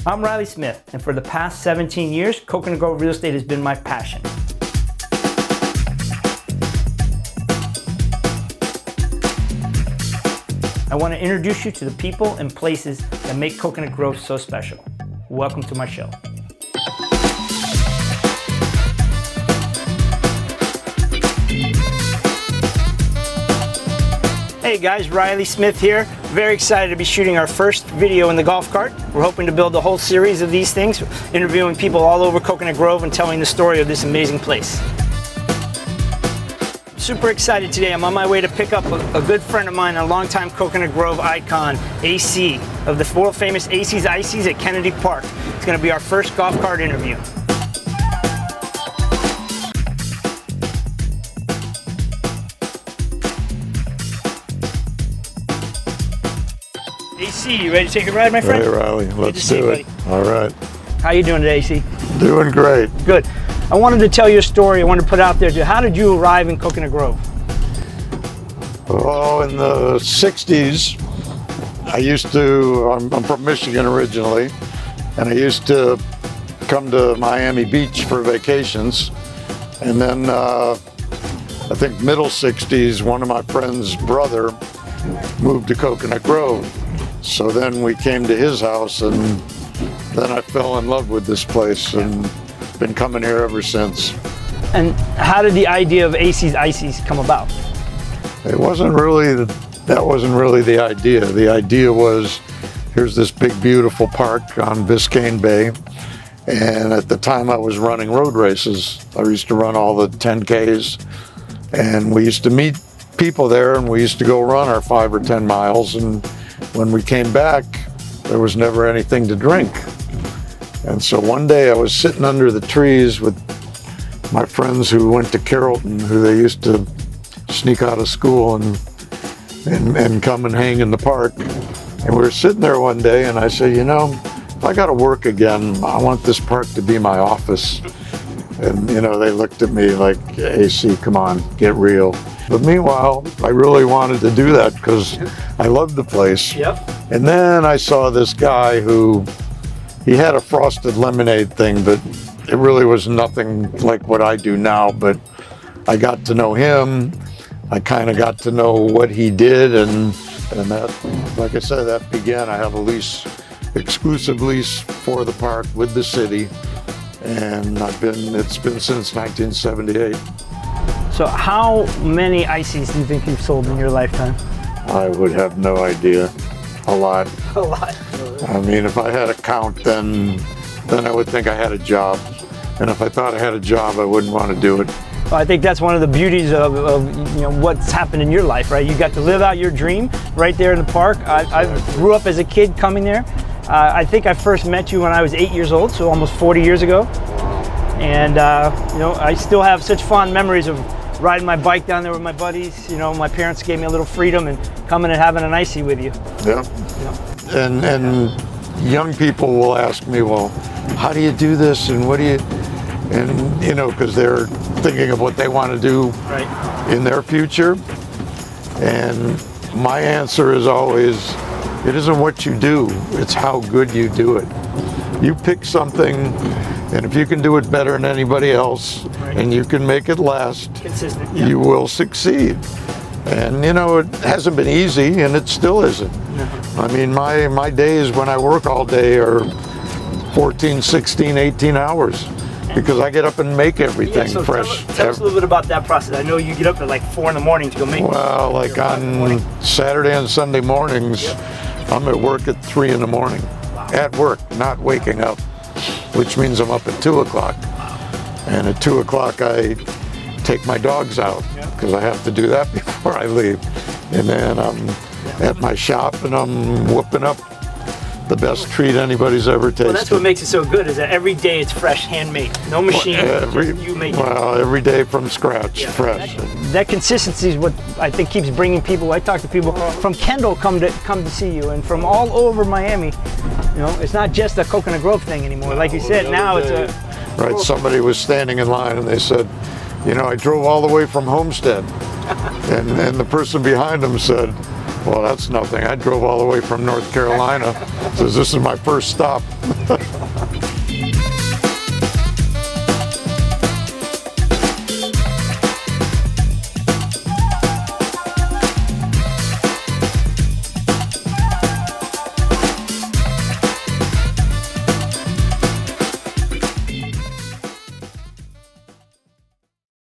I'm Riley Smith, and for the past 17 years, Coconut Grove real estate has been my passion. I want to introduce you to the people and places that make Coconut Grove so special. Welcome to my show. Hey guys, Riley Smith here. Very excited to be shooting our first video in the golf cart. We're hoping to build a whole series of these things, interviewing people all over Coconut Grove and telling the story of this amazing place. Super excited today. I'm on my way to pick up a good friend of mine, a longtime Coconut Grove icon, AC, of the world famous AC's Ices at Kennedy Park. It's going to be our first golf cart interview. AC, you ready to take a ride, my friend? Hey Riley, let's do it. All right. How you doing today, AC? Doing great. Good. I wanted to tell you a story. I wanted to put out there. How did you arrive in Coconut Grove? Oh, in the 60s, I used to, I'm from Michigan originally, and I used to come to Miami Beach for vacations. And then I think middle 60s, one of my friend's brother moved to Coconut Grove. So then we came to his house, and then I fell in love with this place and been coming here ever since. And how did the idea of AC's Ices come about? It wasn't really, that wasn't really the idea. The idea was, here's this big beautiful park on Biscayne Bay, and at the time I was running road races. I used to run all the 10Ks, and we used to meet people there, and we used to go run our 5 or 10 miles, and when we came back, there was never anything to drink. And so one day I was sitting under the trees with my friends who went to Carrollton, who they used to sneak out of school and come and hang in the park. And we were sitting there one day, and I said, you know, if I got to work again, I want this park to be my office. And, you know, they looked at me like, AC, come on, get real. But meanwhile, I really wanted to do that because I loved the place. Yep. And then I saw this guy who, he had a frosted lemonade thing, but it really was nothing like what I do now. But I got to know him. I kind of got to know what he did, and that, like I said, that began. I have a lease, exclusive lease for the park with the city, and it's been since 1978. So how many Ices do you think you've sold in your lifetime? I would have no idea. A lot. A lot. I mean, if I had a count, then I would think I had a job. And if I thought I had a job, I wouldn't want to do it. Well, I think that's one of the beauties of you know what's happened in your life, right? You got to live out your dream right there in the park. I grew up as a kid coming there. I think I first met you when I was 8 years old, so almost 40 years ago. And you know, I still have such fond memories of riding my bike down there with my buddies. You know, my parents gave me a little freedom and coming and having an icy with you. Yeah. And young people will ask me, well, how do you do this, and what do you, and you know, because they're thinking of what they want to do in their future. And my answer is always, it isn't what you do, it's how good you do it. You pick something, and if you can do it better than anybody else, and you can make it last, consistent, you will succeed. And you know, it hasn't been easy, and it still isn't. No. I mean, my days when I work all day are 14, 16, 18 hours, because I get up and make everything fresh. Tell us a little bit about that process. I know you get up at like 4 in the morning to go make. Well, like on Saturday and Sunday mornings, I'm at work at 3 in the morning. Wow. At work, not waking up, which means I'm up at 2 o'clock. And at 2 o'clock, I take my dogs out, because I have to do that before I leave. And then I'm at my shop, and I'm whooping up the best treat anybody's ever tasted. Well, that's what makes it so good, is that every day it's fresh, handmade. No machine, just you make it. Well, every day from scratch, fresh. That consistency is what I think keeps bringing people. I talk to people from Kendall come to see you, and from all over Miami. You know, it's not just a Coconut Grove thing anymore. Like you said, now it's a... Right, somebody was standing in line, and they said, you know, I drove all the way from Homestead. and the person behind them said, Well, that's nothing. I drove all the way from North Carolina. Says this is my first stop.